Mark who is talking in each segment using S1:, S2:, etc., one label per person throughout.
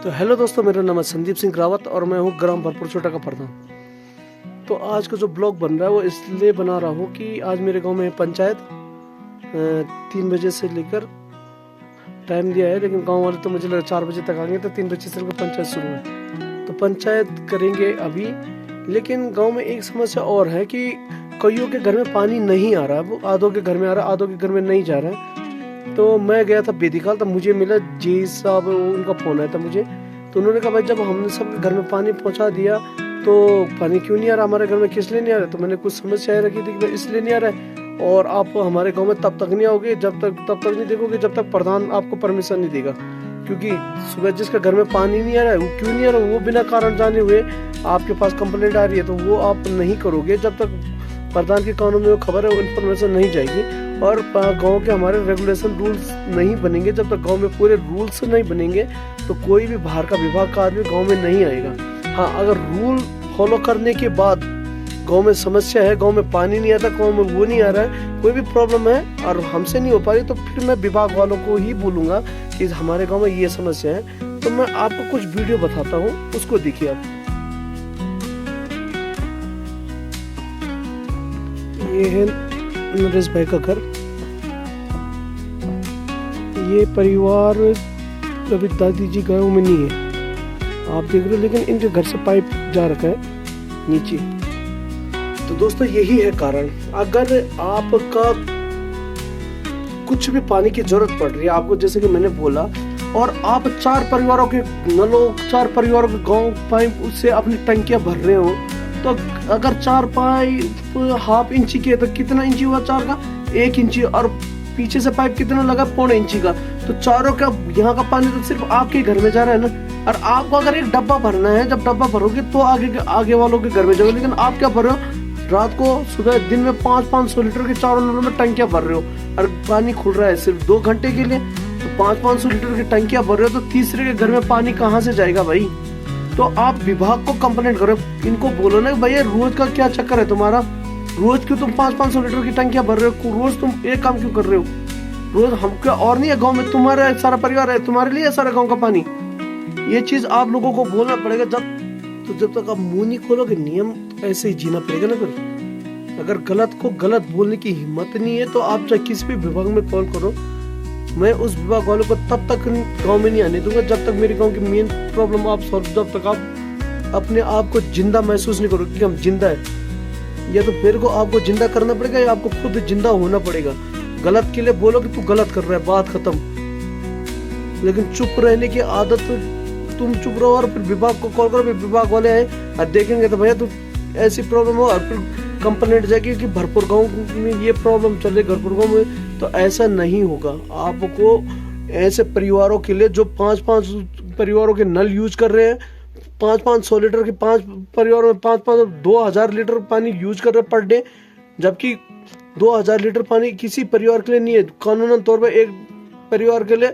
S1: तो हेलो दोस्तों, मेरा नाम है संदीप सिंह रावत और मैं हूँ ग्राम भरपूर छोटा का प्रधान। तो आज का जो ब्लॉग बन रहा है वो इसलिए बना रहा हूँ कि आज मेरे गांव में पंचायत 3 बजे से लेकर टाइम दिया है, लेकिन गांव वाले तो मुझे लगा 4 बजे तक आएंगे, तो 3 बजे से लेकर पंचायत शुरू है। तो पंचायत करेंगे अभी, लेकिन गाँव में एक समस्या और है कि कईयों के घर में पानी नहीं आ रहा है, वो आधों के घर में आ रहा है, आधों के घर में नहीं जा रहा है। तो मैं गया था बेदीखाल, तब मुझे मिला जी साहब, उनका फोन आया था मुझे। तो उन्होंने कहा भाई, जब हमने सब घर में पानी पहुंचा दिया तो पानी क्यों नहीं आ रहा हमारे घर में, किस लिए नहीं आ रहा? तो मैंने कुछ समस्या रखी थी कि इसलिए नहीं आ रहा है, और आप हमारे गांव में तब तक नहीं आओगे तब तक नहीं देखोगे जब तक प्रधान आपको परमिशन नहीं देगा। क्योंकि सुबह जिसका घर में पानी नहीं आ रहा है, वो क्यों नहीं आ रहा है, वो बिना कारण जाने हुए आपके पास कंप्लेंट आ रही है, तो वो आप नहीं करोगे जब तक प्रधान के कानून में वो खबर है, वो इन्फॉर्मेशन नहीं जाएगी। और गांव के हमारे रेगुलेशन रूल्स नहीं बनेंगे, जब तक गांव में पूरे रूल्स नहीं बनेंगे तो कोई भी बाहर का विभाग का आदमी गांव में नहीं आएगा। हाँ, अगर रूल फॉलो करने के बाद गांव में समस्या है, गांव में पानी नहीं आता, गांव में वो नहीं आ रहा है, कोई भी प्रॉब्लम है और हमसे नहीं हो पा रही, तो फिर मैं विभाग वालों को ही बोलूंगा कि हमारे गाँव में ये समस्या है। तो मैं आपको कुछ वीडियो बताता हूँ, उसको देखिए आप। ये है नरेश भाई का घर। ये परिवार अभी दादी जी गाँव में नहीं है, आप देख रहे हो, लेकिन इनके घर से पाइप जा रखा है नीचे। तो दोस्तों यही है कारण, अगर आपका कुछ भी पानी की जरूरत पड़ रही है आपको, जैसे कि मैंने बोला, और आप 4 परिवारों के नलों, 4 परिवारों के गाँव पाइप उससे अपनी टंकियां भर रहे हो, तो अगर 4 पाइप ½ इंची के, तो कितना इंची हुआ 4 का? 1 इंची, और पीछे से पाइप कितना लगा? 1.25 इंची का। तो चारों का यहाँ का पानी तो सिर्फ आपके घर में जा रहा है ना। और आपको अगर एक डब्बा भरना है, जब डब्बा भरोगे तो आगे वालों के घर में जाओगे, लेकिन आप क्या भर रहे हो? रात को सुबह दिन में 500-500 लीटर के चारों नलों में टंकियां भर रहे हो, और पानी खुल रहा है सिर्फ 2 घंटे के लिए, तो 500-500 लीटर की टंकियां भर रहे हो, तो तीसरे के घर में पानी कहाँ से जाएगा भाई? तो आप विभाग को कंप्लेंट करो, इनको बोलो ना भैया, रोज का क्या चक्कर है तुम्हारा? रोज क्यों तुम 500-500 लीटर की टंकियां भर रहे हो? रोज तुम एक काम क्यों कर रहे हो? रोज हम क्या और नहीं है गांव में? तुम्हारा सारा परिवार है, तुम्हारे लिए सारा गांव का पानी। ये चीज आप लोगों को बोलना पड़ेगा। जब तक आप मुंह नहीं खोलोगे, नियम तो ऐसे ही जीना पड़ेगा ना। फिर अगर गलत को गलत बोलने की हिम्मत नहीं है, तो आप चाहे किसी भी विभाग में कॉल करो, मैं उस विभाग वालों को तब तक गांव में नहीं आने दूंगा जब तक मेरे गांव की मेन प्रॉब्लम आप सॉल्व, जब तक आप अपने आप को जिंदा महसूस नहीं करोगे कि हम जिंदा है। या तो मेरे को आपको जिंदा करना पड़ेगा, या आपको खुद जिंदा होना पड़ेगा। गलत के लिए बोलो कि तू गलत कर रहा है, बात खत्म। लेकिन चुप रहने की आदत, तुम चुप रहो और फिर विभाग को कॉल करो, फिर विभाग वाले आए और देखेंगे तो भैया तू ऐसी प्रॉब्लम हो, और फिर कंप्लेंट जाएगी कि भरपूर गांव में ये प्रॉब्लम चल रही, भरपूर गांव में। तो ऐसा नहीं होगा। आपको ऐसे परिवारों के लिए जो 5-5 परिवारों के नल यूज कर रहे हैं, 500 लीटर के 5 परिवारों में 5-5 2000 लीटर पानी यूज कर रहे हैं पर डे, जबकि 2000 लीटर पानी किसी परिवार के लिए नहीं है। कानूनन तौर पर एक परिवार के लिए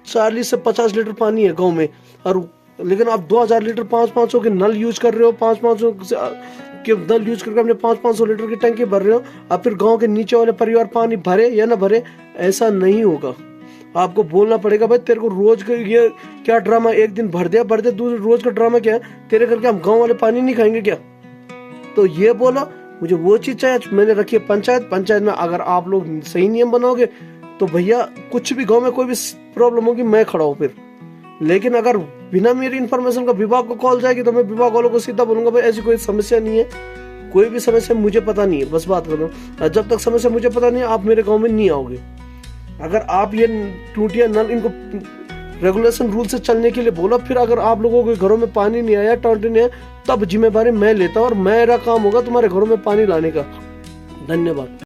S1: 40 से 50 लीटर पानी है गांव में, और लेकिन आप 2000 लीटर 500 के नल यूज कर रहे हो, 500 के नल यूज करके अपने 500 लीटर की टंकी भर रहे हो। अब फिर गांव के नीचे वाले परिवार पानी भरे या ना भरे, ऐसा नहीं होगा। आपको बोलना पड़ेगा भाई, तेरे को रोज का ये क्या ड्रामा, एक दिन भर दिया दूसरे रोज का ड्रामा क्या है तेरे करके? हम गाँव वाले पानी नहीं खाएंगे क्या? तो ये बोलो, मुझे वो चीज चाहिए। मैंने रखी है पंचायत में अगर आप लोग सही नियम बनाओगे तो भैया कुछ भी गांव में कोई भी प्रॉब्लम होगी, मैं खड़ा हूँ फिर। लेकिन अगर बिना मेरी इन्फॉर्मेशन का विभाग को कॉल जाएगी, तो मैं विभाग वालों को सीधा बोलूंगा भाई ऐसी कोई समस्या नहीं है, कोई भी समस्या मुझे पता नहीं है, बस बात कर लो। जब तक समस्या मुझे पता नहीं है, आप मेरे गाँव में नहीं आओगे। अगर आप ये टूटिया नल इनको रेगुलेशन रूल से चलने के लिए बोलो, फिर अगर आप लोगों के घरों में पानी नहीं आया, टॉयलेट नहीं आया, तब जिम्मेदारी मैं लेता हूँ, और मेरा काम होगा तुम्हारे घरों में पानी लाने का। धन्यवाद।